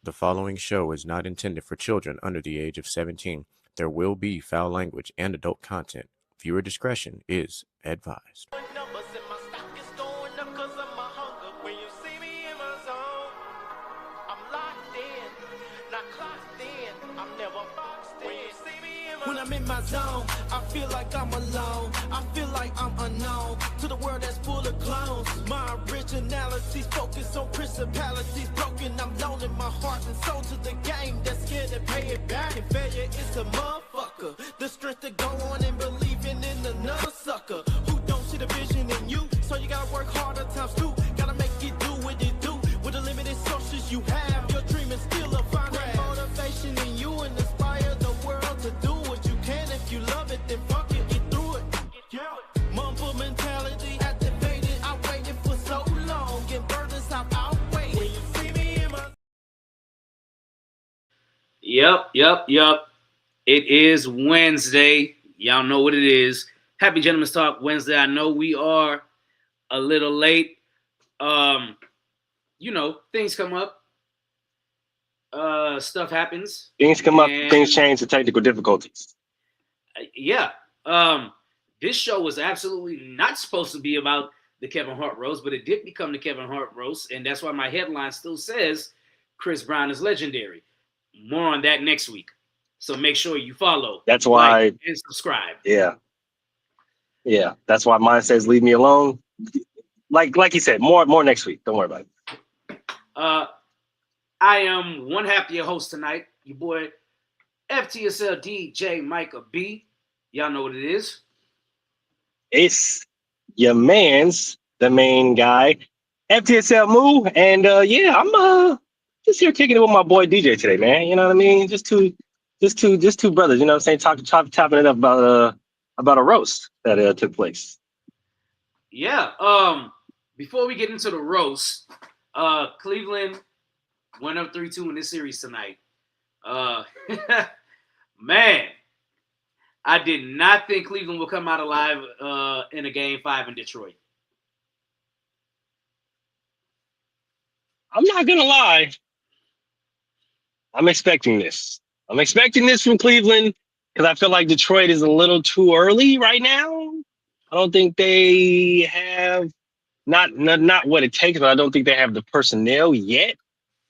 The following show is not intended for children under the age of 17. There will be foul language and adult content. Viewer discretion is advised. Numbers in my stock is going up 'cause of my hunger. When you see me in my zone, I'm locked in, not clocked in. I'm never boxed in. When you see me in my When I'm in my zone, I feel like I'm alone. I feel like I'm unknown to the world that's full of clones. My originality's focused on principalities broken. I'm loaning my heart and soul to the game that's scared to pay it back. And failure is a motherfucker. The strength to go on and believing in another sucker who don't see the vision in you. So you gotta work harder times two. Gotta make it do what it do with the limited sources you have. Your dream is still a find that motivation in you and inspire the world to do what you can. If you love it, then fuck it, get through it. Yeah. Mumble mentality activated. I waited for so long. Get burdens I've outweighed. When you see me in my Yep. It is Wednesday. Y'all know what it is. Happy Gentlemen's Talk Wednesday. I know we are a little late. Things come up. Stuff happens. Things come up, things change, the technical difficulties. Yeah. This show was absolutely not supposed to be about the Kevin Hart roast, but it did become the Kevin Hart roast, and that's why my headline still says Chris Brown is legendary. More on that next week. So make sure you follow. That's why like, and subscribe. Yeah. That's why mine says leave me alone. Like you said, more next week. Don't worry about it. I am one half of your host tonight, your boy FTSL DJ Micah B. Y'all know what it is. It's your man's the main guy, FTSL Moo, and I'm just here kicking it with my boy DJ today, man. You know what I mean? Just two brothers. You know what I'm saying? Chopping it up about a roast that took place. Yeah. Before we get into the roast, Cleveland went up 3-2 in this series tonight. Man, I did not think Cleveland would come out alive in a game 5 in Detroit. I'm not gonna lie. I'm expecting this. I'm expecting this from Cleveland because I feel like Detroit is a little too early right now. I don't think they have not what it takes, but I don't think they have the personnel yet.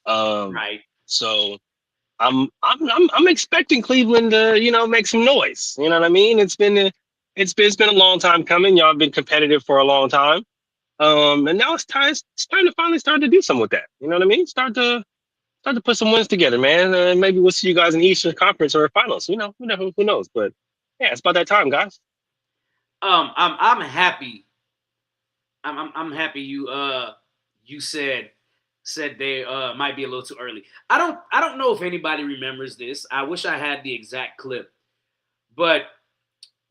Right. So I'm expecting Cleveland to make some noise. You know what I mean? It's been a long time coming. Y'all have been competitive for a long time. And now it's time to finally start to do something with that. You know what I mean? Start to put some wins together, man. Maybe we'll see you guys in the Eastern Conference or finals. Who knows? But yeah, it's about that time, guys. I'm happy. I'm happy you said they might be a little too early. I don't know if anybody remembers this. I wish I had the exact clip. But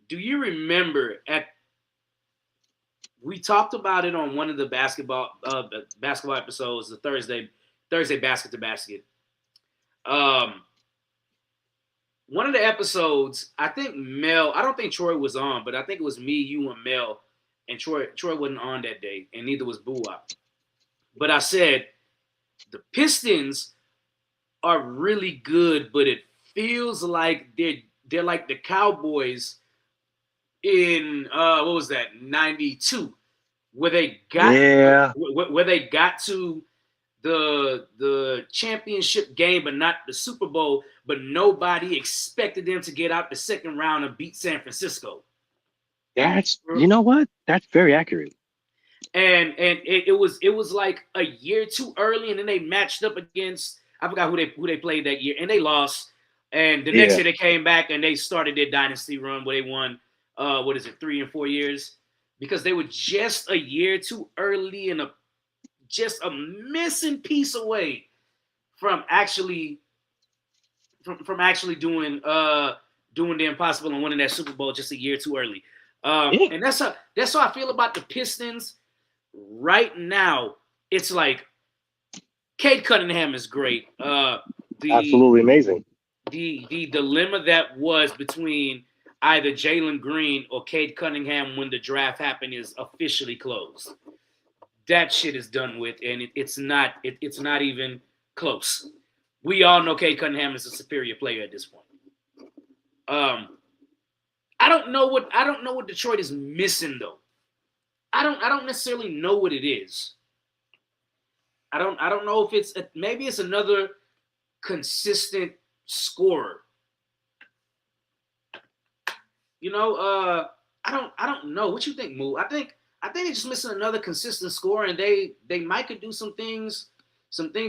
do you remember we talked about it on one of the basketball episodes, the Thursday Basket to Basket. One of the episodes, I think Mel, I don't think Troy was on, but I think it was me, you, and Mel, and Troy wasn't on that day, and neither was Boo-Wop. But I said, the Pistons are really good, but it feels like they're like the Cowboys in what was that, 92, where they got to the championship game, but not the Super Bowl, but nobody expected them to get out the second round and beat San Francisco. You know what? That's very accurate. And it was like a year too early, and then they matched up against, I forgot who they played that year, and they lost. And the next year they came back and they started their dynasty run where they won 3 and 4 years, because they were just a year too early and just a missing piece away from actually doing the impossible and winning that Super Bowl just a year too early. And that's how I feel about the Pistons right now. It's like Cade Cunningham is great. Absolutely amazing. The dilemma that was between either Jalen Green or Cade Cunningham when the draft happened is officially closed. That shit is done with, and it's not even close. we all know Cade Cunningham is a superior player at this point. I don't know what Detroit is missing though. I don't necessarily know what it is. I don't know if maybe it's another consistent scorer. I don't know. What you think, Moo? I think they're just missing another consistent scorer, and they might could do some things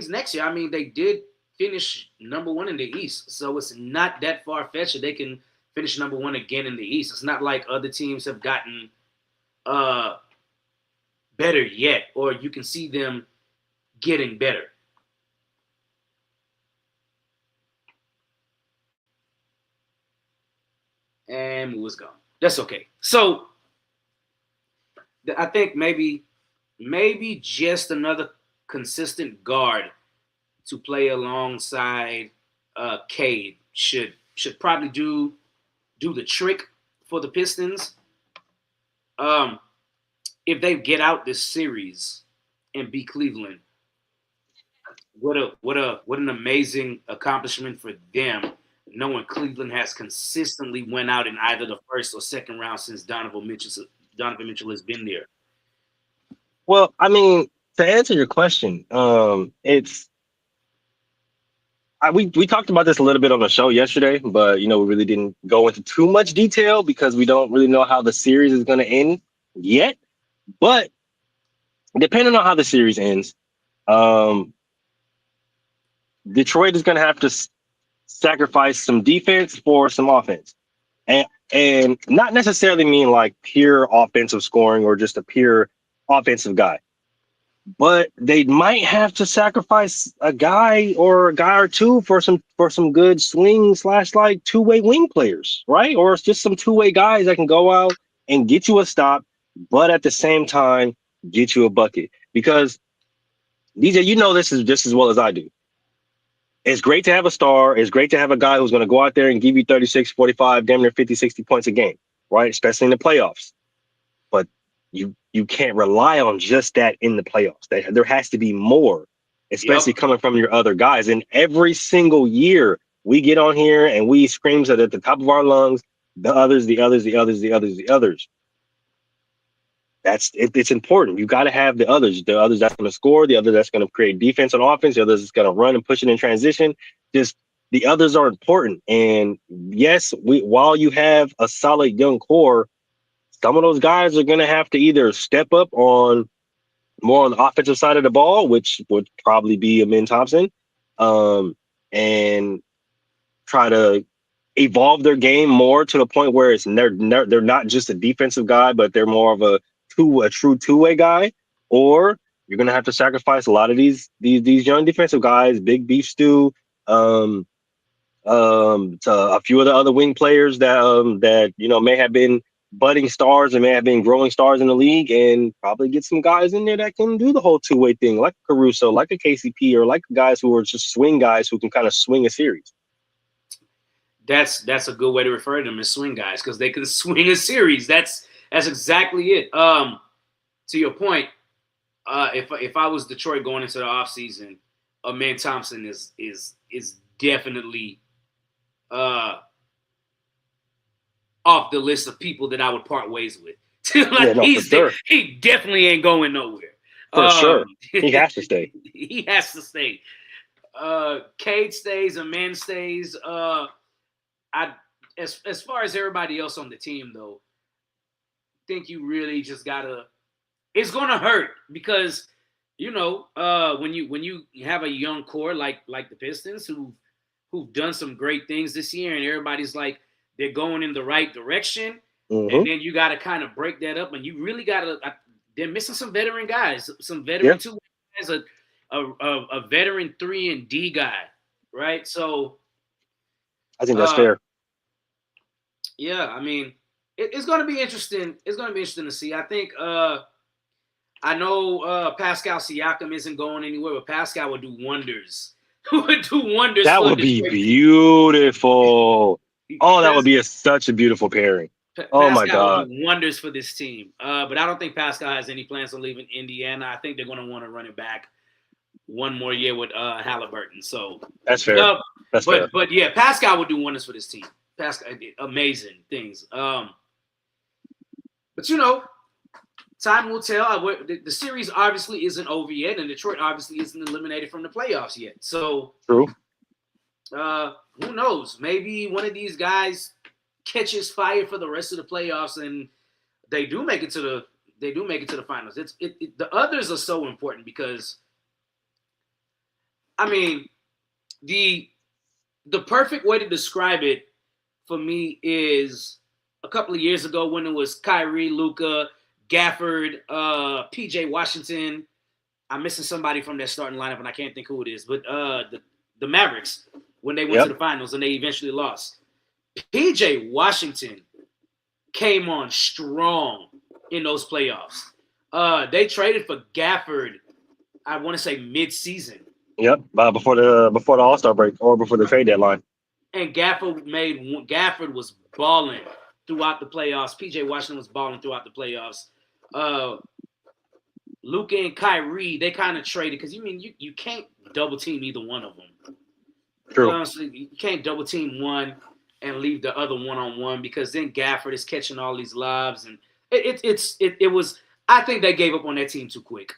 next year. I mean, they did finish number 1 in the East, so it's not that far fetched that they can finish number 1 again in the East. It's not like other teams have gotten better yet, or you can see them getting better. And Moo was gone. That's okay. So I think maybe just another consistent guard to play alongside Cade should probably do the trick for the Pistons. If they get out this series and beat Cleveland, what an amazing accomplishment for them, knowing Cleveland has consistently went out in either the first or second round since Donovan Mitchell has been there. Well, I mean, to answer your question, we talked about this a little bit on the show yesterday, but we really didn't go into too much detail because we don't really know how the series is going to end yet. But depending on how the series ends, Detroit is going to have to sacrifice some defense for some offense, and not necessarily mean like pure offensive scoring or just a pure offensive guy, but they might have to sacrifice a guy or two for some good swing / like two-way wing players, right? Or it's just some two-way guys that can go out and get you a stop, but at the same time get you a bucket. Because DJ, this is just as well as I do. It's great to have a star. It's great to have a guy who's going to go out there and give you 36, 45, damn near 50, 60 points a game, right? Especially in the playoffs. But you can't rely on just that in the playoffs. There has to be more, especially coming from your other guys. And every single year we get on here and we scream at the top of our lungs, the others. It's important. You got to have the others that's going to score, the other that's going to create defense on offense, the others that's going to run and push it in transition. Just the others are important. And yes, while you have a solid young core, some of those guys are going to have to either step up more on the offensive side of the ball, which would probably be Amin Thompson, and try to evolve their game more to the point where they're not just a defensive guy, but they're more of a true two-way guy. Or you're going to have to sacrifice a lot of these young defensive guys, Big Beef Stew, to a few of the other wing players that may have been budding stars and may have been growing stars in the league, and probably get some guys in there that can do the whole two-way thing, like Caruso, like a KCP, or like guys who are just swing guys who can kind of swing a series. That's a good way to refer to them as swing guys, because they can swing a series. That's exactly it. To your point, if I was Detroit going into the offseason, Amin Thompson is definitely off the list of people that I would part ways with. He definitely ain't going nowhere. For sure. He has to stay. He has to stay. Cade stays, Amin stays. As far as everybody else on the team, though, I think you really just gotta. It's gonna hurt because when you have a young core like the Pistons who've done some great things this year, and everybody's like they're going in the right direction, and then you got to kind of break that up, and you really got to. They're missing some veteran guys, some veteran two guys, a veteran 3 and D guy, right? So I think that's fair. Yeah, I mean, it's going to be interesting. It's going to be interesting to see. I think I know Pascal Siakam isn't going anywhere, but Pascal would do wonders. That would be beautiful. That would be such a beautiful pairing. Oh my God, would do wonders for this team. But I don't think Pascal has any plans on leaving Indiana. I think they're going to want to run it back. one more year with Halliburton. So That's fair. That's fair. But yeah, Pascal would do wonders for this team. Pascal, amazing things. But time will tell. The series obviously isn't over yet, and Detroit obviously isn't eliminated from the playoffs yet. So True. Who knows? Maybe one of these guys catches fire for the rest of the playoffs, and they do make it to the finals. The others are so important because, I mean, the perfect way to describe it for me is a couple of years ago when it was Kyrie, Luka, Gafford, PJ Washington. I'm missing somebody from that starting lineup, and I can't think who it is. But the Mavericks, when they went to the finals and they eventually lost. PJ Washington came on strong in those playoffs. They traded for Gafford, I want to say mid-season. Yep, before the All-Star break or before the trade deadline. And Gafford was balling throughout the playoffs. PJ Washington was balling throughout the playoffs. Luka and Kyrie, they kind of traded because you can't double team either one of them. True. Honestly, you can't double team one and leave the other one-on-one because then Gafford is catching all these lobs, and it was. I think they gave up on that team too quick.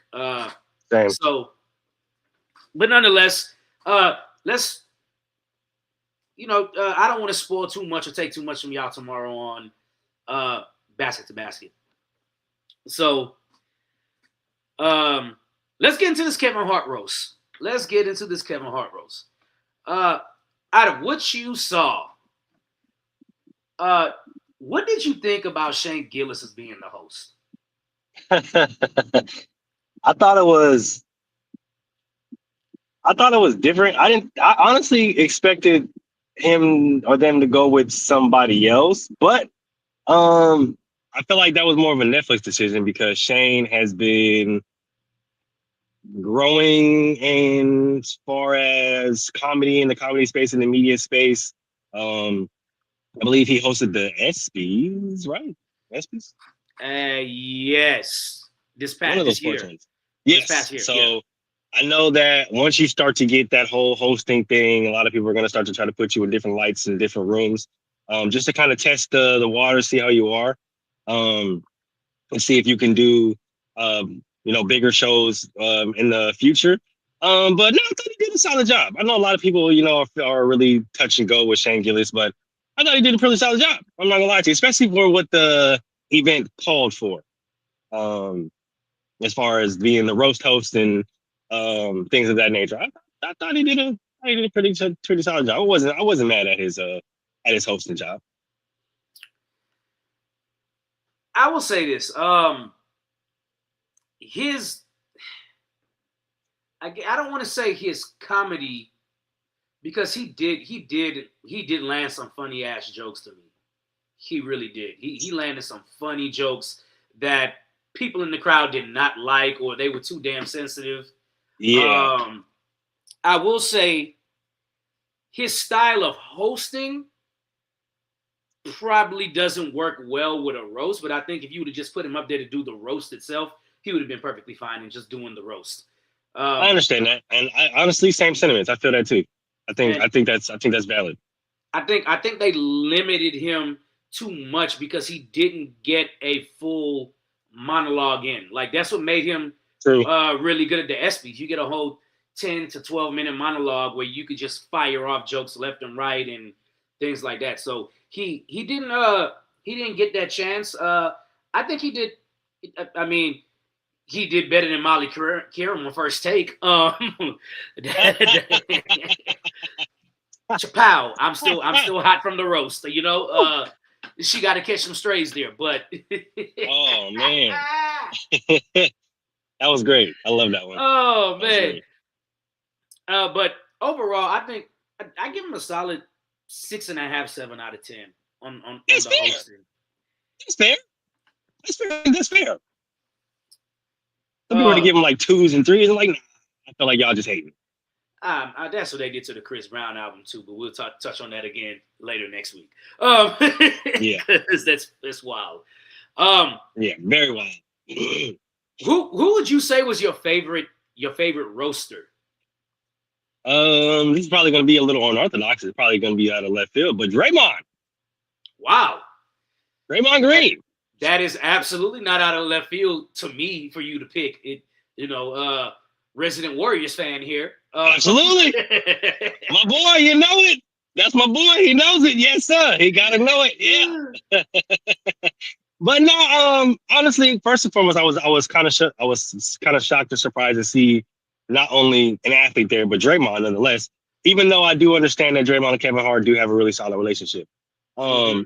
Same. So, but nonetheless, let's. I don't want to spoil too much or take too much from y'all tomorrow on Basket to Basket. So, let's get into this Kevin Hart roast. Out of what you saw, what did you think about Shane Gillis as being the host? I thought it was different. I honestly expected him or them to go with somebody else, but I feel like that was more of a Netflix decision because Shane has been growing in as far as comedy in the comedy space, in the media space. I believe he hosted the ESPYs, right? ESPYs? Yes. One of those sports ones. Yes. This past year, so I know that once you start to get that whole hosting thing, a lot of people are going to start to try to put you in different lights in different rooms, just to kind of test the water, see how you are, and see if you can do, bigger shows in the future. But no, I thought he did a solid job. I know a lot of people, are really touch and go with Shane Gillis, but I thought he did a pretty solid job. I'm not gonna lie to you, especially for what the event called for. As far as being the roast host and things of that nature, I thought he did a pretty solid job. I wasn't mad at his hosting job. I will say this. I don't want to say his comedy because he did land some funny ass jokes to me. He really did. He landed some funny jokes that people in the crowd did not like, or they were too damn sensitive. Yeah. I will say his style of hosting probably doesn't work well with a roast, but I think if you would have just put him up there to do the roast itself, he would have been perfectly fine in just doing the roast. I understand that, and I honestly, same sentiments. I feel that too. I think that's valid. I think they limited him too much because he didn't get a full monologue in. Like that's what made him really good at the ESPYs. You get a whole 10 to 12 minute monologue where you could just fire off jokes left and right and things like that. So he didn't get that chance. I think he did. I mean, he did better than Molly Kieran on First Take. Chapow, I'm still hot from the roast. She got to catch some strays there, but oh man, that was great. I love that one. Oh man, but overall, I think I give him a solid 6.5, 7 out of 10 on the hosting. That's fair. That's fair. Some people to give him like 2s and 3s. I'm like, nah, I feel like y'all just hating. That's what they did to the Chris Brown album too, but we'll touch on that again later next week. Yeah, that's wild. Yeah, very wild. Who would you say was your favorite roaster This is probably going to be a little unorthodox. It's probably going to be out of left field, but Wow. Draymond Green. That is absolutely not out of left field to me for you to pick it. Resident Warriors fan here. Absolutely. My boy, you know it. That's my boy. He knows it. Yes, sir. He got to know it. Yeah. But no, honestly, first and foremost, I was kind of shocked and surprised to see not only an athlete there, but Draymond nonetheless. Even though I do understand that Draymond and Kevin Hart do have a really solid relationship, and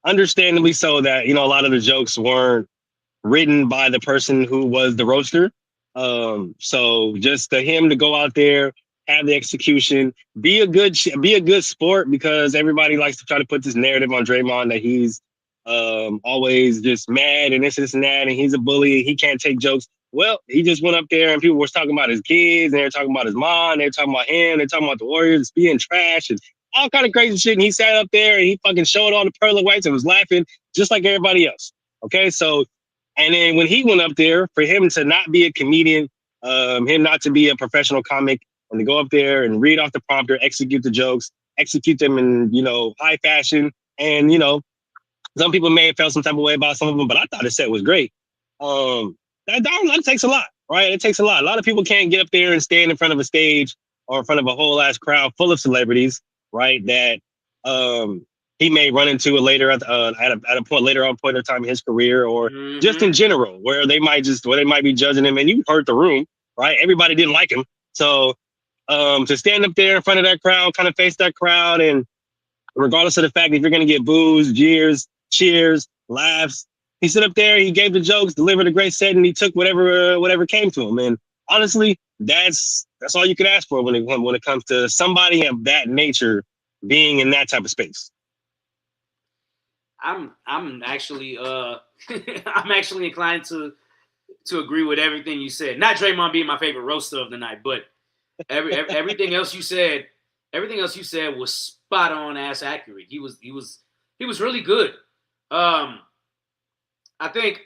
understandably so that a lot of the jokes weren't written by the person who was the roaster. So just to him to go out there, have the execution, be a good sport, because everybody likes to try to put this narrative on Draymond that he's always just mad and this and that, and he's a bully and he can't take jokes. Well, he just went up there and people were talking about his kids, and they're talking about his mom, they're talking about him, they're talking about the Warriors being trash and all kind of crazy shit. And he sat up there and he fucking showed all the pearly whites and was laughing just like everybody else. Okay, so and then when he went up there, for him to not be a comedian, him not to be a professional comic, and to go up there and read off the prompter, execute the jokes, execute them in, high fashion. And, some people may have felt some type of way about some of them, but I thought the set was great. That takes a lot, right? It takes a lot. A lot of people can't get up there and stand in front of a stage or in front of a whole ass crowd full of celebrities, right? That he may run into it later at a point later on point of time in his career, or just in general, where they might be judging him, and you heard the room, right? Everybody didn't like him. So to stand up there in front of that crowd, kind of face that crowd, and regardless of the fact that you're going to get boos, jeers, cheers, laughs, he stood up there, he gave the jokes, delivered a great set, and he took whatever came to him. And honestly, that's all you can ask for when it comes to somebody of that nature being in that type of space. I'm actually I'm actually inclined to agree with everything you said. Not Draymond being my favorite roaster of the night, but everything else you said was spot on ass accurate. He was really good. I think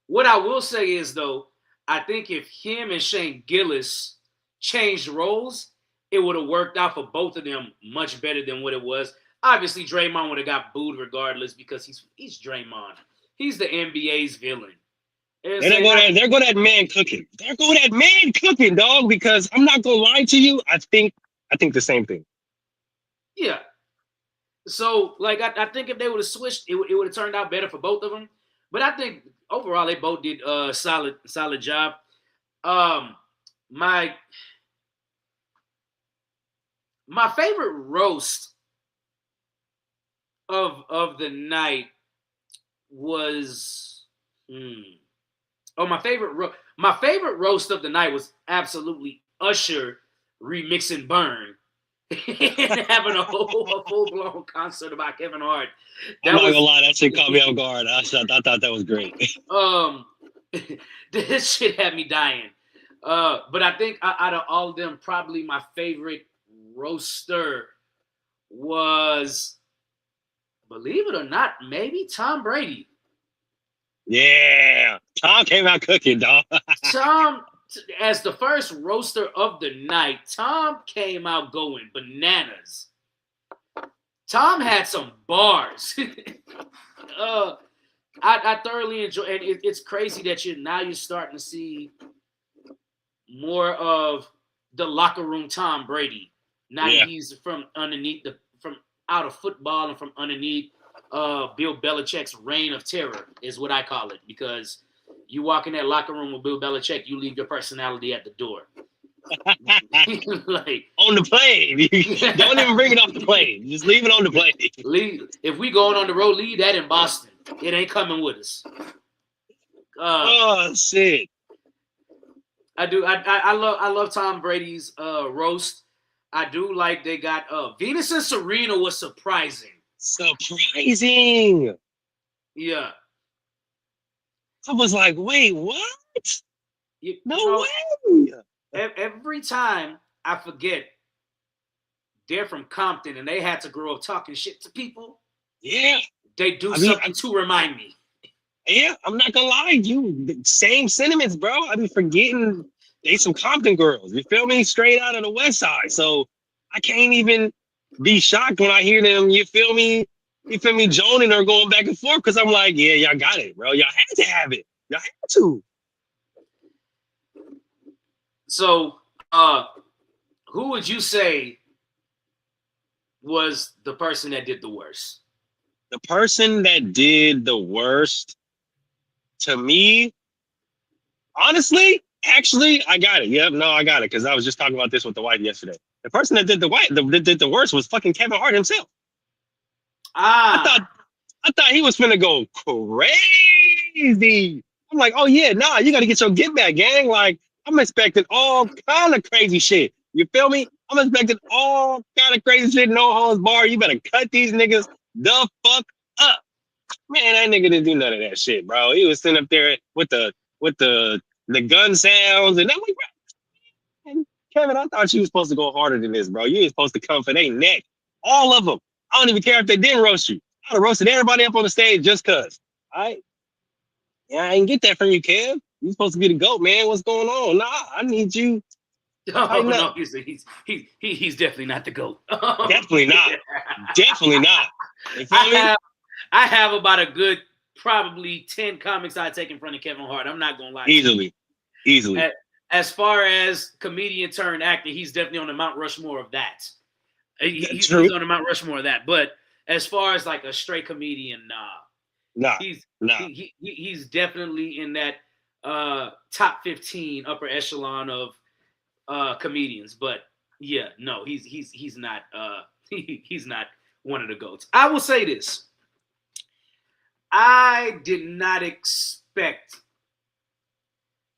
what I will say is, though, I think if him and Shane Gillis changed roles, it would have worked out for both of them much better than what it was. Obviously, Draymond would have got booed regardless, because he's Draymond. He's the NBA's villain. They're going at man cooking. They're going at man cooking, dog, because I'm not going to lie to you. I think the same thing. Yeah. So, I think if they would have switched, it would have turned out better for both of them. But I think overall they both did a solid job. My favorite roast of the night was my favorite roast of the night was absolutely Usher remixing Burn. Having a full-blown concert about Kevin Hart. I'm not gonna lie, that shit caught me off guard. I thought that was great. This shit had me dying. But I think out of all of them, probably my favorite roaster was, believe it or not, maybe Tom Brady. Yeah, Tom came out cooking, dog. Tom, as the first roaster of the night, Tom came out going bananas. Tom had some bars. I thoroughly enjoy, and it's crazy that you're starting to see more of the locker room Tom Brady. Now he's from out of football and from underneath Bill Belichick's reign of terror is what I call it, because you walk in that locker room with Bill Belichick, you leave your personality at the door. Like on the plane. Don't even bring it off the plane. Just leave it on the plane. If we going on the road, leave that in Boston. It ain't coming with us. Oh shit. I do. I love Tom Brady's roast. I do like they got Venus and Serena was surprising. Surprising. Yeah. I was like, wait, what? No way. Every time I forget they're from Compton and they had to grow up talking shit to people. Yeah. They do something to remind me. Yeah, I'm not gonna lie, you same sentiments, bro. I've been forgetting They some Compton girls. You feel me? Straight out of the West Side. So I can't even be shocked when I hear them. You feel me? You feel me? Joning or going back and forth because I'm like, yeah, y'all got it, bro. Y'all had to have it. Y'all had to. So, who would you say was the person that did the worst? The person that did the worst to me, honestly, actually, I got it. Yep, no, I got it because I was just talking about this with the wife yesterday. The person that did that did the worst was fucking Kevin Hart himself. I Ah, thought I thought he was finna go crazy. I'm like, oh yeah, nah, you gotta get your get back, gang. Like, I'm expecting all kind of crazy shit. You feel me? I'm expecting all kind of crazy shit, no holds bar. You better cut these niggas the fuck up. Man, that nigga didn't do none of that shit, bro. He was sitting up there with the gun sounds, and I'm like, bro, Kevin, I thought you was supposed to go harder than this, bro. You ain't supposed to come for their neck. All of them. I don't even care if they didn't roast you. I'd have roasted everybody up on the stage just cause. All right. Yeah, I didn't get that from you, Kev. You supposed to be the GOAT, man. What's going on? Nah, I need you. oh Tighten up. no, he's definitely not the GOAT. Definitely not. Definitely not. You feel me? I have about a good probably 10 comics I take in front of Kevin Hart. I'm not gonna lie. Easily. Easily. As far as comedian turned actor, he's definitely on the Mount Rushmore of that. He's on the Mount Rushmore of that. But as far as like a straight comedian, Nah. He's definitely in that top 15 upper echelon of comedians. But yeah, no, he's not he's not one of the GOATs. I will say this. I did not expect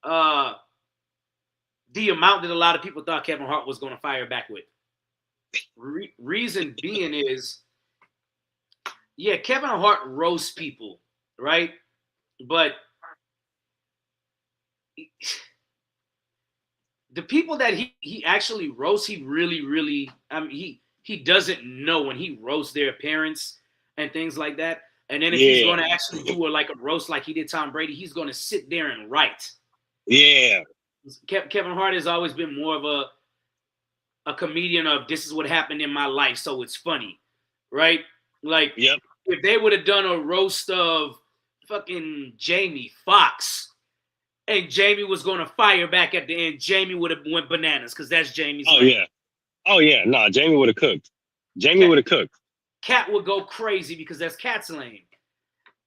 the amount that a lot of people thought Kevin Hart was going to fire back with. Reason being is, yeah, Kevin Hart roasts people, right? But the people that he actually roasts, he really, I mean, he doesn't know when he roasts their appearance and things like that. And then if he's going to actually do a roast like he did Tom Brady, he's going to sit there and write. Yeah. Kevin Hart has always been more of a comedian of this is what happened in my life, so it's funny, right? Like, yep. If they would have done a roast of fucking Jamie Foxx and Jamie was going to fire back at the end, Jamie would have went bananas because that's Jamie's lane. Yeah. Oh, yeah. Nah, Jamie would have cooked. Jamie would have cooked. Cat would go crazy because that's Cat's lane.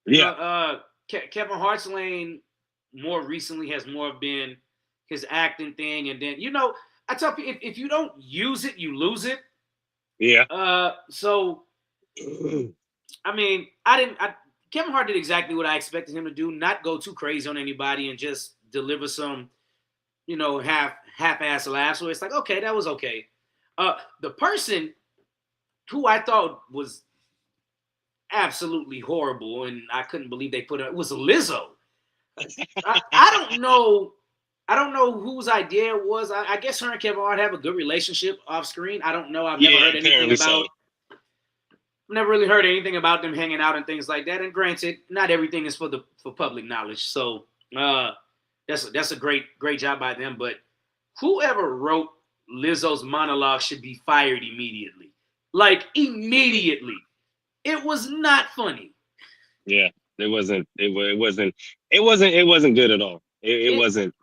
Yeah. Kevin Hart's lane more recently has more been his acting thing. And then, I tell people, if you don't use it, you lose it. Yeah. So, I mean, Kevin Hart did exactly what I expected him to do, not go too crazy on anybody and just deliver some, half-ass laughs. So it's like, okay, that was okay. The person who I thought was absolutely horrible, and I couldn't believe they put it was Lizzo. I don't know whose idea it was. I guess her and Kevin Hart have a good relationship off screen. I don't know. I've never heard anything about. I've never really heard anything about them hanging out and things like that. And granted, not everything is for public knowledge. So that's a great job by them. But whoever wrote Lizzo's monologue should be fired immediately. Like immediately. It was not funny. Yeah, it wasn't. It wasn't good at all. It wasn't.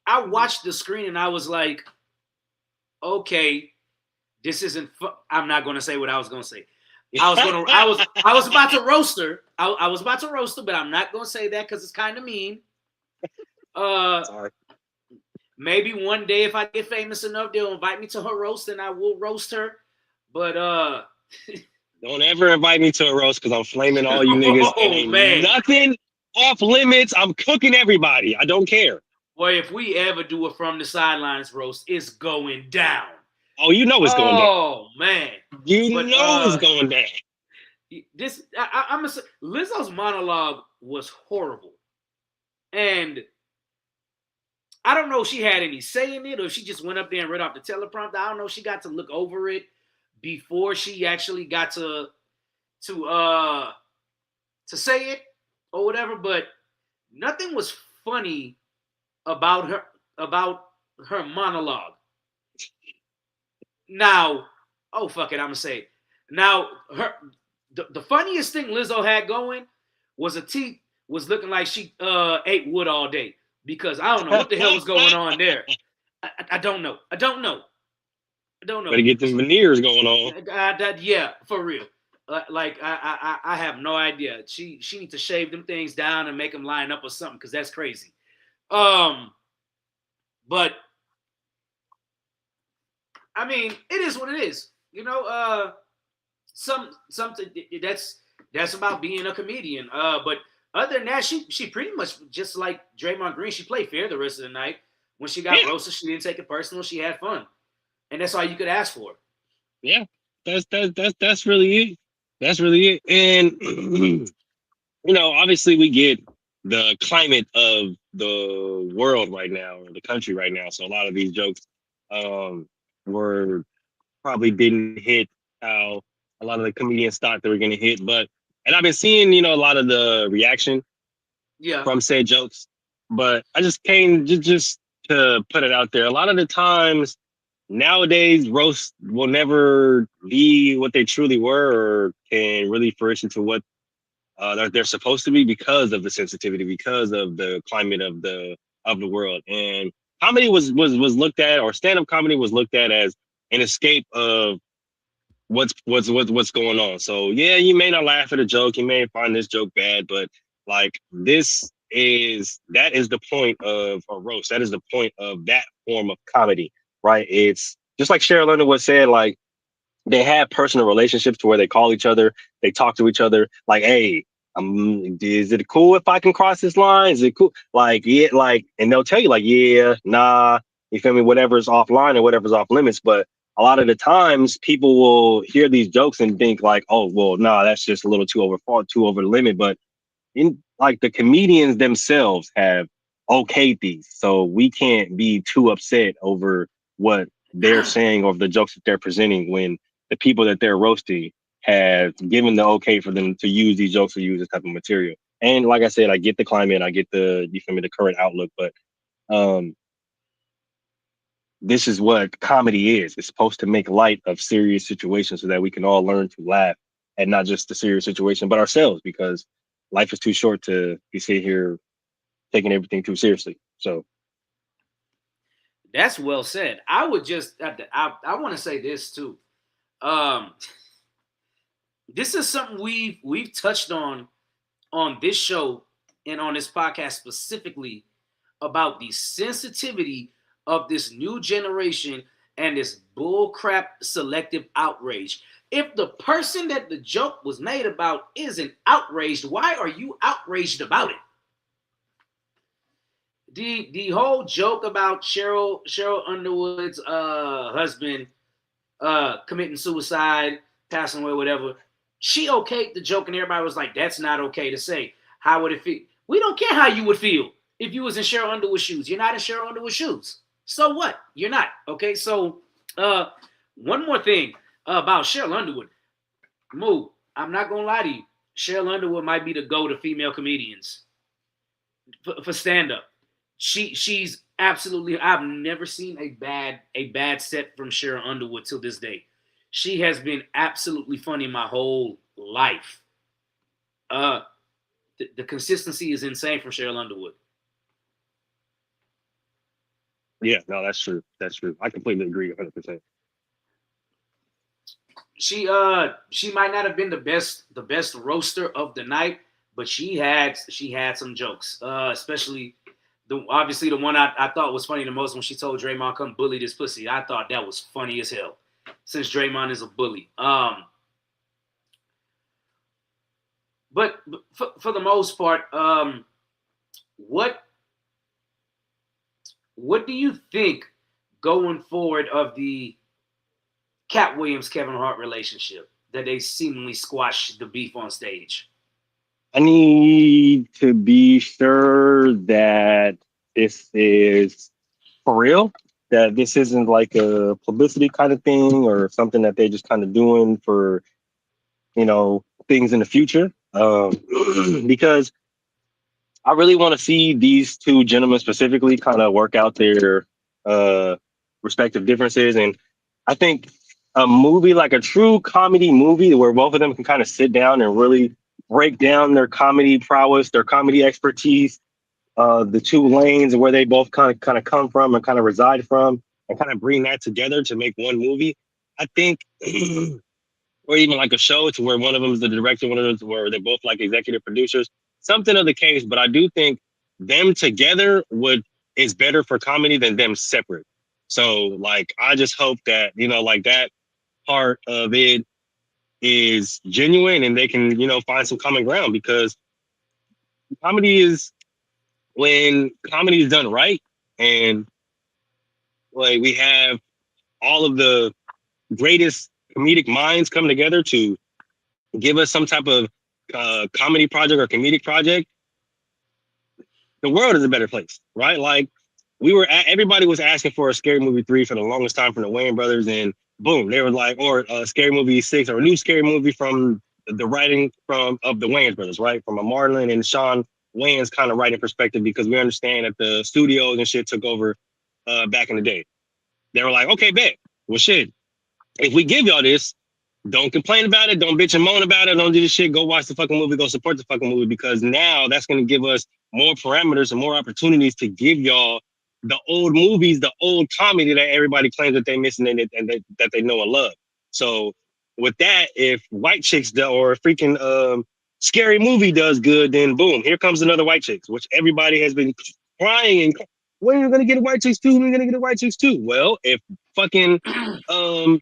I watched the screen and I was like, okay, this isn't. I'm not going to say what I was going to say. I was about to roast her. I was about to roast her, but I'm not going to say that because it's kind of mean. Sorry. Maybe one day if I get famous enough, they'll invite me to her roast and I will roast her. But don't ever invite me to a roast because I'm flaming all you niggas. And ain't nothing off limits. I'm cooking everybody. I don't care. Well, if we ever do a From the Sidelines roast, it's going down. Oh, you know it's going down. Oh, man. You know it's going down. I'm gonna say, Lizzo's monologue was horrible. And I don't know if she had any say in it or if she just went up there and read off the teleprompter. I don't know if she got to look over it before she actually got to say it or whatever, but nothing was funny about about her monologue. Now, oh fuck it, I'm gonna say it. Now, the funniest thing Lizzo had going was her teeth was looking like she ate wood all day because I don't know what the hell was going on there. I don't know. I don't know. I don't know. Better get them veneers going on. Yeah, for real. Like I have no idea. She needs to shave them things down and make them line up or something because that's crazy. But I mean, it is what it is. You know, something that's about being a comedian. But other than that, she pretty much just like Draymond Green. She played fair the rest of the night. When she got Yeah. roasted, she didn't take it personal. She had fun, and that's all you could ask for. Yeah, that's really it. That's really it. And you know, obviously, we get the climate of the world right now or the country right now. So a lot of these jokes were probably didn't hit how a lot of the comedians thought they were going to hit. But and I've been seeing, you know, a lot of the reaction Yeah, from said jokes. But I just came just to put it out there. A lot of the times nowadays, roasts will never be what they truly were or can really fruition to what they're supposed to be because of the sensitivity, because of the climate of the world. And comedy was looked at, or stand up comedy was looked at as an escape of what's going on. So yeah, you may not laugh at a joke, you may find this joke bad, but like that is the point of a roast. That is the point of that form of comedy, right? It's just like Cheryl Underwood said, like they have personal relationships to where they call each other, they talk to each other, like, hey, is it cool if I can cross this line? Is it cool? Like, yeah, like, and they'll tell you, like, yeah, nah, you feel me? Whatever's offline or whatever's off limits. But a lot of the times people will hear these jokes and think like, oh, well, nah, that's just a little too over the limit. But in like the comedians themselves have okayed these. So we can't be too upset over what they're saying or the jokes that they're presenting when the people that they're roasting have given the okay for them to use these jokes or use this type of material. And like I said, I get the climate, I get the you feel me, the current outlook, but um this is what comedy is. It's supposed to make light of serious situations so that we can all learn to laugh at not just the serious situation, but ourselves, because life is too short to be sitting here taking everything too seriously. So that's well said. I would just I want to say this too. Um, this is something we've touched on this show and on this podcast specifically about the sensitivity of this new generation and this bullcrap selective outrage. If the person that the joke was made about isn't outraged, why are you outraged about it? The whole joke about Cheryl Underwood's husband committing suicide, passing away, whatever. She okayed the joke, and everybody was like, "That's not okay to say." How would it feel? We don't care how you would feel if you was in Cheryl Underwood's shoes. You're not in Cheryl Underwood's shoes. So what? You're not. Okay. So one more thing about Cheryl Underwood. Moo, I'm not gonna lie to you. Cheryl Underwood might be the GOAT of female comedians for stand up. She's absolutely. I've never seen a bad set from Cheryl Underwood till this day. She has been absolutely funny my whole life. The consistency is insane from Cheryl Underwood. yeah, no, that's true. That's true. I completely agree 100%. She might not have been the best roaster of the night, but she had some jokes. Especially obviously the one I thought was funny the most when she told Draymond come bully this pussy. I thought that was funny as hell. Since Draymond is a bully. But for the most part, what do you think going forward of the Cat Williams Kevin Hart relationship that they seemingly squashed the beef on stage? I need to be sure that this is for real, that this isn't like a publicity kind of thing or something that they're just kind of doing for, you know, things in the future. Because I really want to see these two gentlemen specifically kind of work out their uh, respective differences, and I think a movie like a true comedy movie where both of them can kind of sit down and really break down their comedy prowess, their comedy expertise, the two lanes where they both kind of come from and kind of reside from, and kind of bring that together to make one movie. I think, or even like a show to where one of them is the director, one of them where they're both like executive producers, something of the case. But I do think them together would is better for comedy than them separate. So like, I just hope that like that part of it is genuine and they can find some common ground because comedy is when comedy is done right and like we have all of the greatest comedic minds come together to give us some type of comedy project or comedic project, the world is a better place, right? Like everybody was asking for a Scary Movie 3 for the longest time from the Wayans brothers, and boom, they were like, or a Scary Movie 6 or a new Scary Movie from the writing of the Wayans brothers, right? From a Marlon and Sean Wayans kind of writing perspective, because we understand that the studios and shit took over back in the day. They were like, okay, bet. Well, shit, if we give y'all this, don't complain about it. Don't bitch and moan about it. Don't do this shit. Go watch the fucking movie. Go support the fucking movie, because now that's going to give us more parameters and more opportunities to give y'all the old movies, the old comedy that everybody claims that they're missing that they know and love. So with that, if White Chicks or a freaking Scary Movie does good, then boom, here comes another White Chicks, which everybody has been crying and when are you going to get a White Chicks 2? When are you going to get a White Chicks 2? Well, if fucking um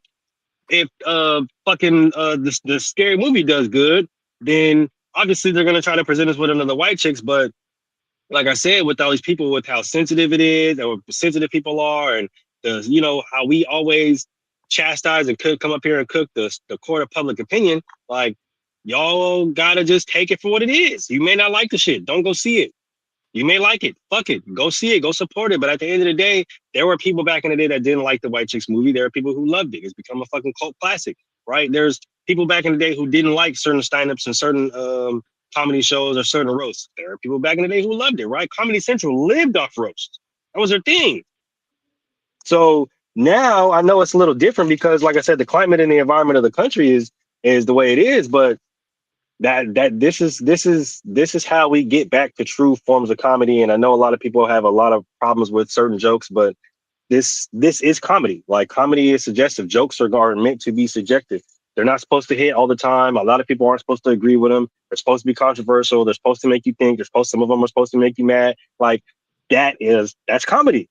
the Scary Movie does good, then obviously they're gonna try to present us with another White Chicks. But like I said, with all these people, with how sensitive it is, or sensitive people are, and how we always chastise and come up here and cook the court of public opinion, like y'all gotta just take it for what it is. You may not like the shit, don't go see it. You may like it. Fuck it. Go see it. Go support it. But at the end of the day, there were people back in the day that didn't like the White Chicks movie. There are people who loved it. It's become a fucking cult classic, right? There's people back in the day who didn't like certain stand-ups and certain comedy shows or certain roasts. There are people back in the day who loved it, right? Comedy Central lived off roasts. That was their thing. So now I know it's a little different because, like I said, the climate and the environment of the country is the way it is. But this is how we get back to true forms of comedy. And I know a lot of people have a lot of problems with certain jokes, but this is comedy. Like, comedy is suggestive. Jokes are meant to be subjective. They're not supposed to hit all the time. A lot of people aren't supposed to agree with them. They're supposed to be controversial. They're supposed to make you think. Some of them are supposed to make you mad. Like, that's comedy.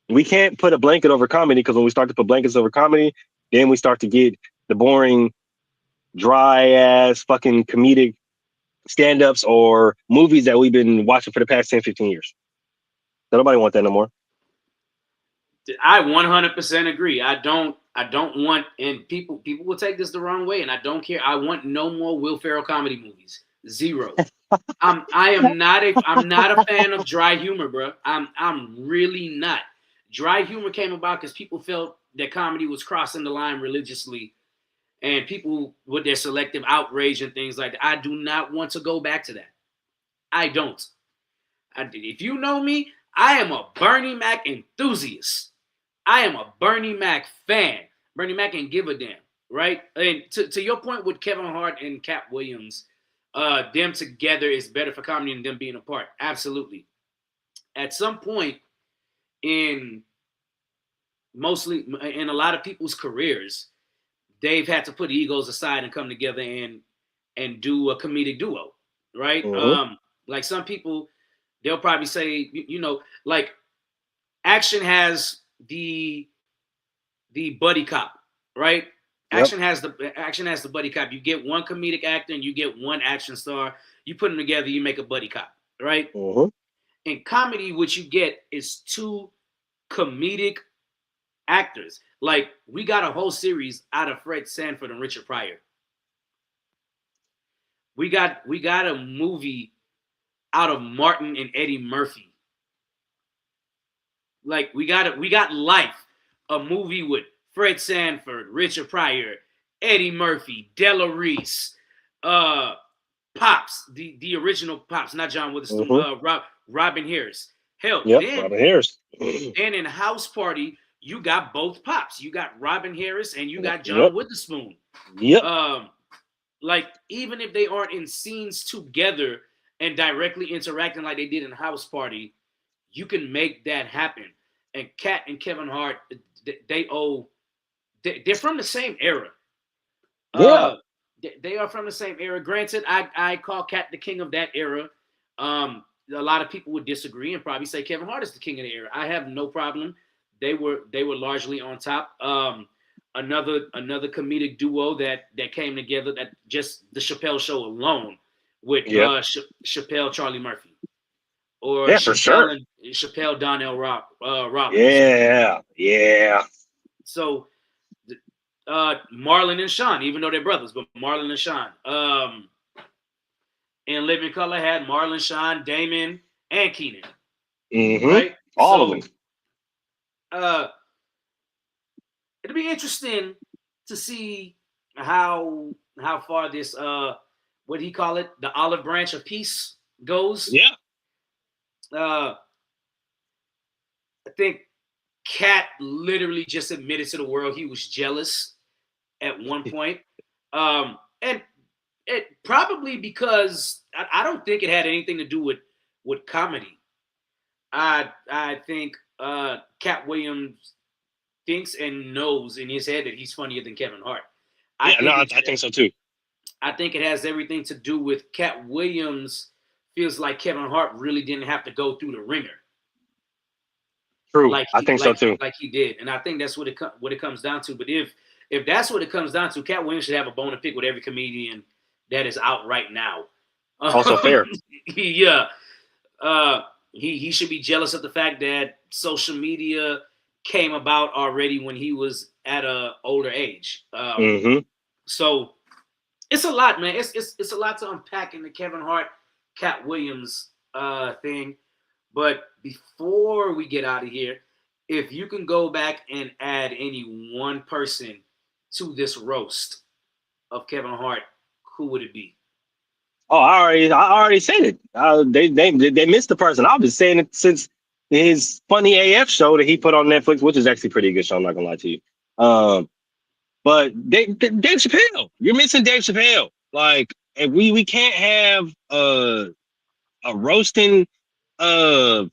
We can't put a blanket over comedy, because when we start to put blankets over comedy, then we start to get the boring, dry ass fucking comedic stand-ups or movies that we've been watching for the past 10, 15 years. So nobody want that no more. I 100% agree. I don't want, and people will take this the wrong way, and I don't care. I want no more Will Ferrell comedy movies. Zero. I'm not a fan of dry humor, bro. I'm really not. Dry humor came about because people felt that comedy was crossing the line religiously, and people with their selective outrage and things like that. I do not want to go back to that. I don't. If you know me, I am a Bernie Mac enthusiast. I am a Bernie Mac fan. Bernie Mac ain't give a damn, right? And to your point with Kevin Hart and Cat Williams, them together is better for comedy than them being apart. Absolutely. At some point in a lot of people's careers, they've had to put egos aside and come together and do a comedic duo, right? Mm-hmm. Like some people, they'll probably say, like Action has the buddy cop, right? Yep. Action has the buddy cop. You get one comedic actor and you get one action star. You put them together, you make a buddy cop, right? Mm-hmm. In comedy, what you get is two comedic actors. Like, we got a whole series out of Fred Sanford and Richard Pryor. We got a movie out of Martin and Eddie Murphy. Like, we got Life, a movie with Fred Sanford, Richard Pryor, Eddie Murphy, Della Reese, Pops, the original Pops, not John Witherspoon, Robin Harris. Hell, Yep, Robert Harris. then in House Party, you got both Pops. You got Robin Harris and you got John Yep. Witherspoon. Yep. Like, even if they aren't in scenes together and directly interacting like they did in House Party, you can make that happen. And Kat and Kevin Hart, they're from the same era. Yeah. They are from the same era. Granted, I call Kat the king of that era. A lot of people would disagree and probably say Kevin Hart is the king of the era. I have no problem. They were largely on top. Another comedic duo that came together, that just the Chappelle Show alone, with Chappelle, Charlie Murphy, or for Chappelle sure. Chappelle, Donnell Robbins. Yeah. So Marlon and Sean, even though they're brothers, but Marlon and Sean. In Living Color had Marlon, Sean, Damon, and Keenan. Mm-hmm. Right? All of them. It'll be interesting to see how far this what do you call it? The olive branch of peace goes. Yeah. I think Kat literally just admitted to the world he was jealous at one point. And it probably because I don't think it had anything to do with comedy. I think Cat Williams thinks and knows in his head that he's funnier than Kevin Hart. I think so too. I think it has everything to do with Cat Williams feels like Kevin Hart really didn't have to go through the ringer. True. I think so too. Like he did. And I think that's what it comes down to. But if that's what it comes down to, Cat Williams should have a bone to pick with every comedian that is out right now. Also fair. Yeah. He should be jealous of the fact that social media came about already when he was at a older age. So it's a lot, man. It's a lot to unpack in the Kevin Hart, Cat Williams thing. But before we get out of here, if you can go back and add any one person to this roast of Kevin Hart, who would it be? Oh, I already said it. They missed the person. I've been saying it since his Funny AF show that he put on Netflix, which is actually a pretty good show. I'm not gonna lie to you. But Dave Chappelle, you're missing Dave Chappelle. Like, and we can't have a roasting a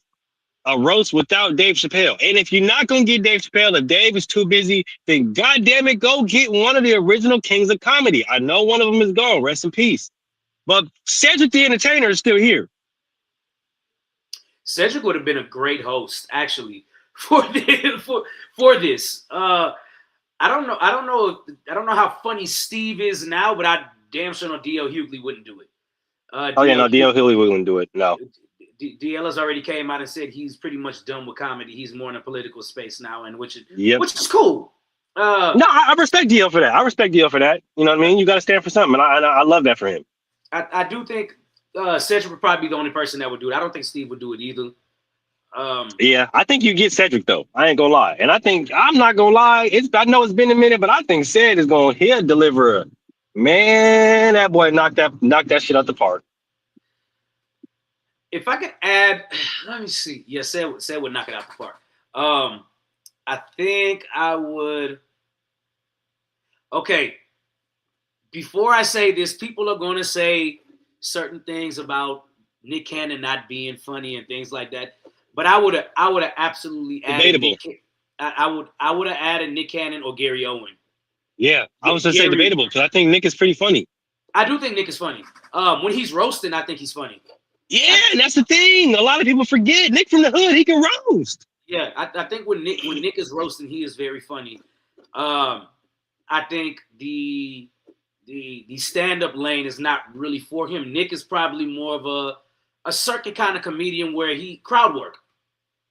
roast without Dave Chappelle. And if you're not gonna get Dave Chappelle, if Dave is too busy, then goddamn it, go get one of the original kings of comedy. I know one of them is gone. Rest in peace. But Cedric the Entertainer is still here. Cedric would have been a great host, actually, for this. I don't know how funny Steve is now, but I damn sure know D.L. Hughley wouldn't do it. D.L. Hughley wouldn't do it. No. DL has already came out and said he's pretty much done with comedy. He's more in a political space now, and which is cool. No, I respect DL for that. You know what I mean? You got to stand for something, and I love that for him. I do think Cedric would probably be the only person that would do it. I don't think Steve would do it either. Yeah, I think you get Cedric though. I ain't gonna lie, and I'm not gonna lie. I know it's been a minute, but I think Ced is he'll deliver. Man, that boy knocked that shit out the park. If I could add, let me see. Yeah, Ced would knock it out the park. I think I would. Okay. Before I say this, people are going to say certain things about Nick Cannon not being funny and things like that. But I would have absolutely added. I would have added Nick Cannon or Gary Owen. Yeah, I was going to say debatable because I think Nick is pretty funny. I do think Nick is funny. When he's roasting, I think he's funny. Yeah, and that's the thing. A lot of people forget Nick from the hood. He can roast. Yeah, I think when Nick is roasting, he is very funny. I think the stand-up lane is not really for him. Nick is probably more of a circuit kind of comedian where he crowd work.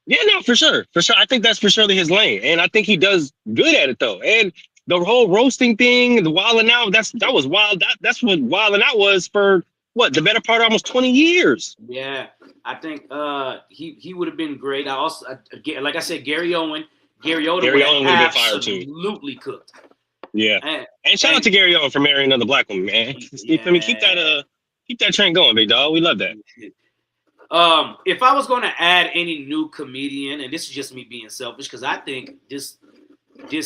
Yeah, no, for sure. I think that's for sure his lane, and I think he does good at it though. And the whole roasting thing, the wilding out, that was wild. That's what wilding out was for the better part of almost 20 years. Yeah, I think he would have been great. I also, like I said, Gary Owen would have been absolutely cooked. Yeah, and shout out to Gary Owen for marrying another black woman, man. Yeah. I mean, keep that Keep that train going, big dog. We love that. If I was going to add any new comedian, and this is just me being selfish, because I think this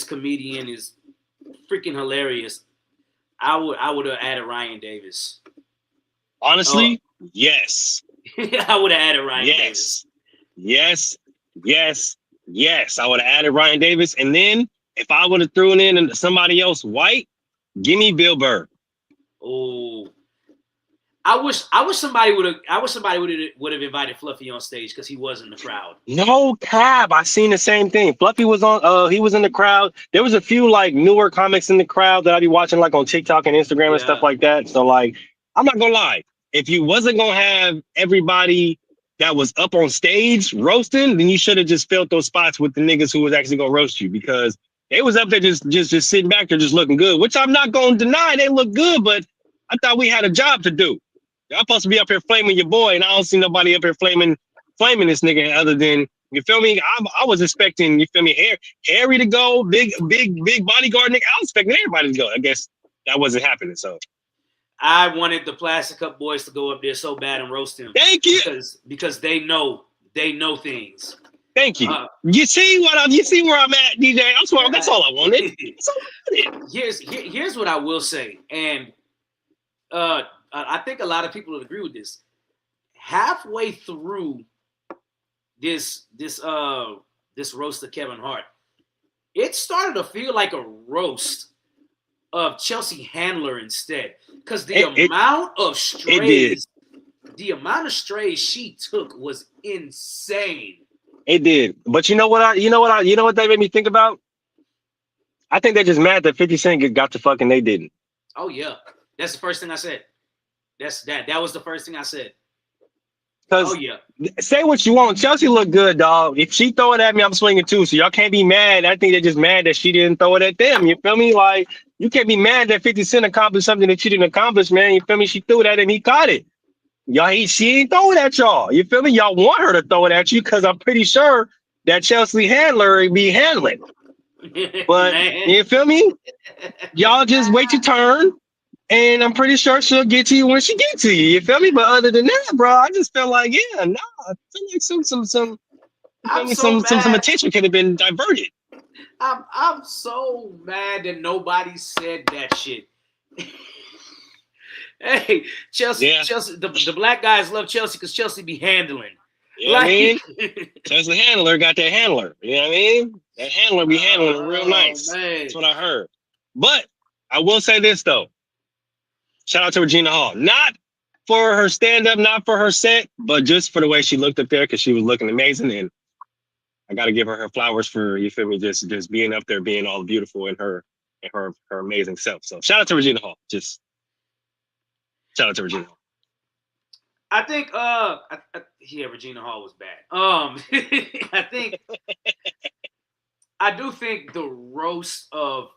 comedian is freaking hilarious, I would have added Ryan Davis. Honestly, yes. I would have added Ryan Davis. Yes. I would have added Ryan Davis, and then if I would have thrown in somebody else white, give me Bill Burr. Oh, I wish somebody would have invited Fluffy on stage because he was in the crowd. No cap. I seen the same thing. Fluffy was on. He was in the crowd. There was a few like newer comics in the crowd that I be watching like on TikTok and Instagram and stuff like that. So like, I'm not gonna lie. If you wasn't gonna have everybody that was up on stage roasting, then you should have just filled those spots with the niggas who was actually gonna roast you, because they was up there just sitting back there just looking good, which I'm not gonna deny. They look good, but I thought we had a job to do. Y'all supposed to be up here flaming your boy, and I don't see nobody up here flaming this nigga other than, you feel me? I was expecting, you feel me, Harry to go, big bodyguard nigga. I was expecting everybody to go. I guess that wasn't happening. So I wanted the Plastic Cup Boys to go up there so bad and roast him. Thank you. Because they know things. Thank you. You see where I'm at, DJ? That's all I wanted. Here's what I will say, and I think a lot of people would agree with this. Halfway through this roast of Kevin Hart, it started to feel like a roast of Chelsea Handler instead, because the amount of strays she took was insane. It did, but you know what that made me think about? I think they're just mad that 50 Cent got the fucking they didn't. Oh yeah, that's the first thing I said. That was the first thing I said. Oh yeah. Say what you want. Chelsea looked good, dog. If she throw it at me, I'm swinging too. So y'all can't be mad. I think they're just mad that she didn't throw it at them. You feel me? Like, you can't be mad that 50 Cent accomplished something that she didn't accomplish, man. You feel me? She threw it at him. He caught it. She ain't throw it at y'all. You feel me? Y'all want her to throw it at you because I'm pretty sure that Chelsea Handler be handling. But you feel me? Y'all just wait your turn. And I'm pretty sure she'll get to you when she gets to you. You feel me? But other than that, bro, I just felt like, I feel like some attention could have been diverted. I'm so mad that nobody said that shit. Hey, Chelsea, the black guys love Chelsea because Chelsea be handling. You know what I mean? Chelsea Handler got that handler. You know what I mean? That handler be handling real nice. Man. That's what I heard. But I will say this, though. Shout out to Regina Hall. Not for her stand-up, not for her set, but just for the way she looked up there, because she was looking amazing. And I got to give her flowers for, you feel me, just being up there, being all beautiful in her amazing self. So shout out to Regina Hall. Just shout out to Regina Hall. I think, Regina Hall was bad. I do think the roast of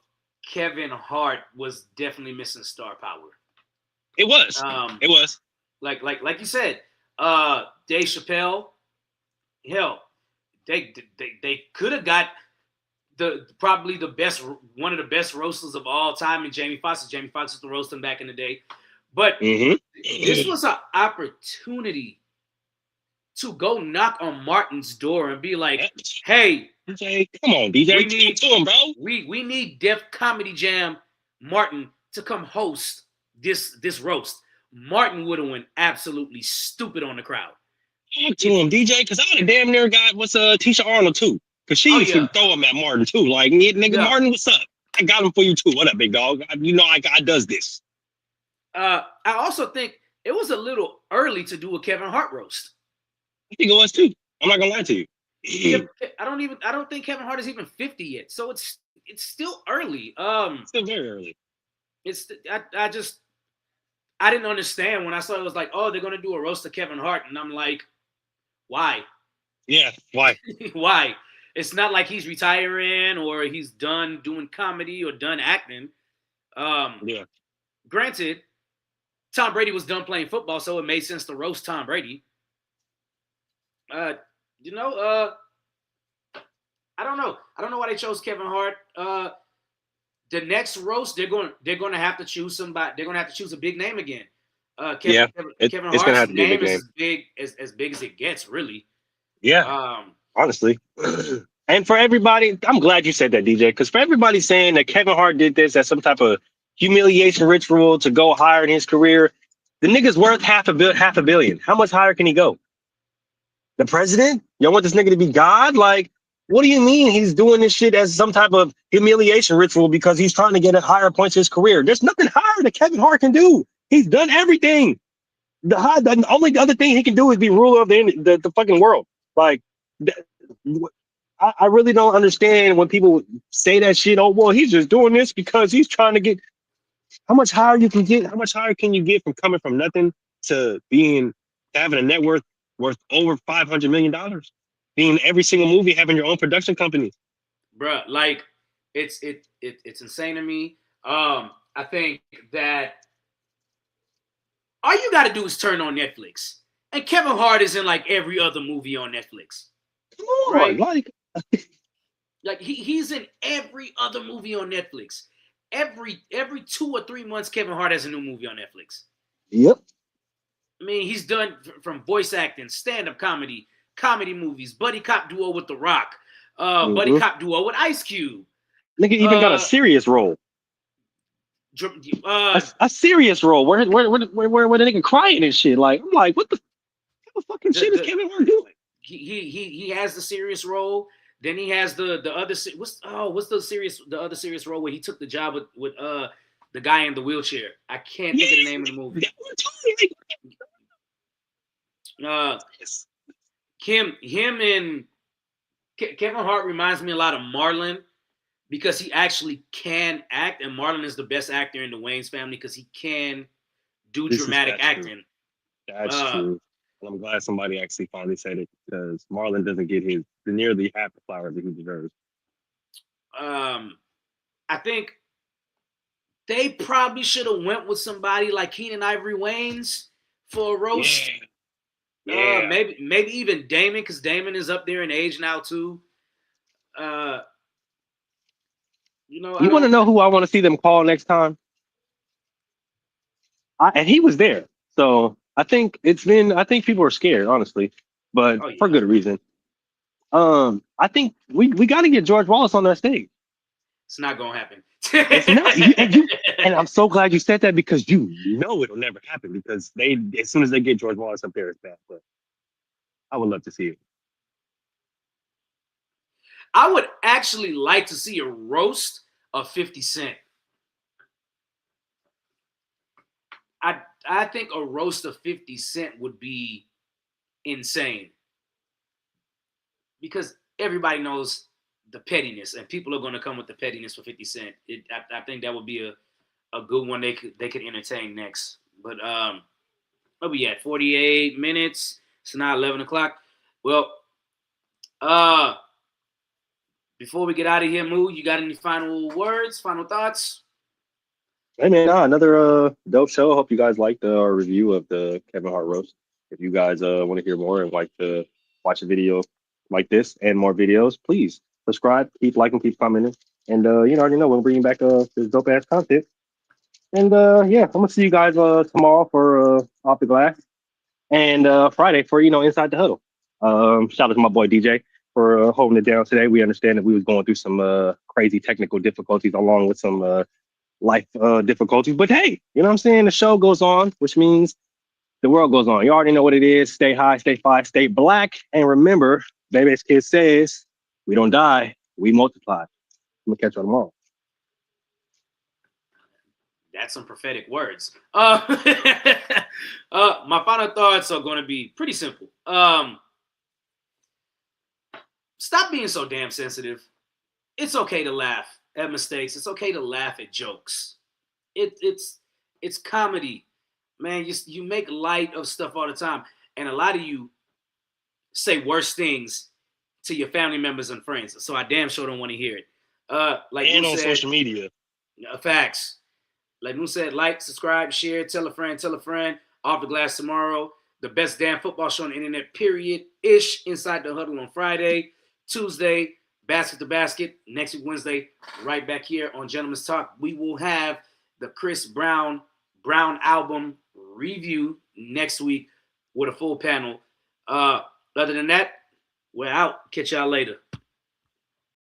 Kevin Hart was definitely missing star power. It was. It was. Like you said, Dave Chappelle, hell, they could have got probably one of the best roasters of all time in Jamie Foxx. Jamie Foxx used to roast him back in the day. But this was an opportunity to go knock on Martin's door and be like, hey, DJ, come on, DJ. We need to him, bro. We need Def Comedy Jam Martin to come host this roast. Martin would have went absolutely stupid on the crowd. Talk to him, DJ, because I would have damn near got Tisha Arnold too. Because she used to throw him at Martin too. Like, nigga, Martin, what's up? I got him for you too. What up, big dog? I does this. I also think it was a little early to do a Kevin Hart roast. I think it was too. I'm not gonna lie to you. I don't think Kevin Hart is even 50 yet. So it's still early. Still very early. I didn't understand when I saw it was like, oh, they're gonna do a roast of Kevin Hart, and I'm like, why? Yeah, why? Why? It's not like he's retiring or he's done doing comedy or done acting. Granted, Tom Brady was done playing football, so it made sense to roast Tom Brady. I don't know. I don't know why they chose Kevin Hart. The next roast, they're going to have to choose somebody. They're going to have to choose a big name again. Kevin, Yeah, Kevin, it, Kevin it's gonna Hart's have to be a big name is name. as big as it gets, really. Yeah, Um, honestly. And for everybody, I'm glad you said that, DJ, because for everybody saying that Kevin Hart did this as some type of humiliation ritual to go higher in his career, the nigga's worth half a billion. How much higher can he go? The president? Y'all want this nigga to be God? Like, what do you mean he's doing this shit as some type of humiliation ritual because he's trying to get at higher points in his career? There's nothing higher that Kevin Hart can do. He's done everything. The only other thing he can do is be ruler of the fucking world. Like, th- I really don't understand when people say that shit. Oh, well, he's just doing this because he's trying to get. How much higher you can get? How much higher can you get from coming from nothing to being having a net worth over $500 million? Being every single movie, having your own production company. bruh, like it's insane to me. I think that all you got to do is turn on Netflix, and Kevin Hart is in like every other movie on Netflix, Come on, right? like, Like he's in every other movie on Netflix. Every 2 or 3 months, Kevin Hart has a new movie on Netflix. yep. I mean, he's done from voice acting, stand-up comedy, comedy movies, buddy cop duo with The Rock, buddy Mm-hmm. cop duo with Ice Cube, Nigga even got a uh, serious role. dr- A serious role where the nigga crying and shit. Like, I'm like, what the fucking shit is the Kevin Hart doing? he has the serious role. Then he has the other what's the other serious role where he took the job with the guy in the wheelchair. I can't Yeah, think of the name of the movie. that one too. Uh, Yes. him and Kevin Hart reminds me a lot of Marlon because he actually can act, and Marlon is the best actor in the Wayans family because he can do dramatic That's true. acting. That's Uh, true. And I'm glad somebody actually finally said it because Marlon doesn't get his nearly half the flowers that he deserves. I think they probably should have went with somebody like Keenan Ivory Wayans for a roast. Yeah. Yeah. Maybe even Damon because Damon is up there in age now too. Uh, I You want to don't. know who I want to see them call next time? And he was there. So I think people are scared, honestly, but Oh for yeah, good reason. I think we got to get George Wallace on that stage. it's not gonna happen. It's not and I'm so glad you said that because you know it'll never happen because they as soon as they get George Wallace up there, it's bad. But I would love to see it. I would actually like to see a roast of 50 Cent. I think a roast of 50 Cent would be insane because everybody knows the pettiness and people are going to come with the pettiness for 50 Cent. I think that would be a good one they could entertain next. But what we at 48 minutes. It's now 11 o'clock. Well, before we get out of here, Moo, you got any final words, final thoughts? Hey man, another dope show. Hope you guys liked our review of the Kevin Hart roast. If you guys want to hear more and like to watch a video like this and more videos, please subscribe, keep liking, keep commenting, and already know we'll bring back this dope ass content. And yeah, I'm gonna see you guys tomorrow for Off the Glass and Friday for Inside the Huddle. Shout out to my boy DJ for holding it down today. We understand that we was going through some crazy technical difficulties along with some life difficulties. But hey, you know what I'm saying? The show goes on, which means the world goes on. You already know what it is. Stay high, stay fly, stay black. And remember, Baby's Kid says, we don't die, we multiply. I'm gonna catch you tomorrow. That's some prophetic words. My final thoughts are going to be pretty simple. Stop being so damn sensitive. It's okay to laugh at mistakes. It's okay to laugh at jokes. It's comedy, man. You make light of stuff all the time, and a lot of you say worse things to your family members and friends. So I damn sure don't want to hear it. Like And you on said, social media. facts. Like Moon said, like, subscribe, share, tell a friend, tell a friend. Off the Glass tomorrow. The best damn football show on the internet, period. Ish. Inside the Huddle on Friday. Tuesday, Basket to Basket. Next week, Wednesday, right back here on Gentleman's Talk. We will have the Chris Brown album review next week with a full panel. Other than that, we're out. Catch y'all later.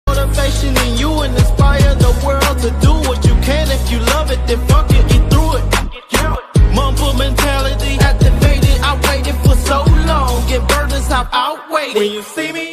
Motivation in you and inspire the world to do what you can. If you love it, then fuck it, get through it. Mumble mentality activated. I waited for so long. Get burdens, I've outweighed. When you see me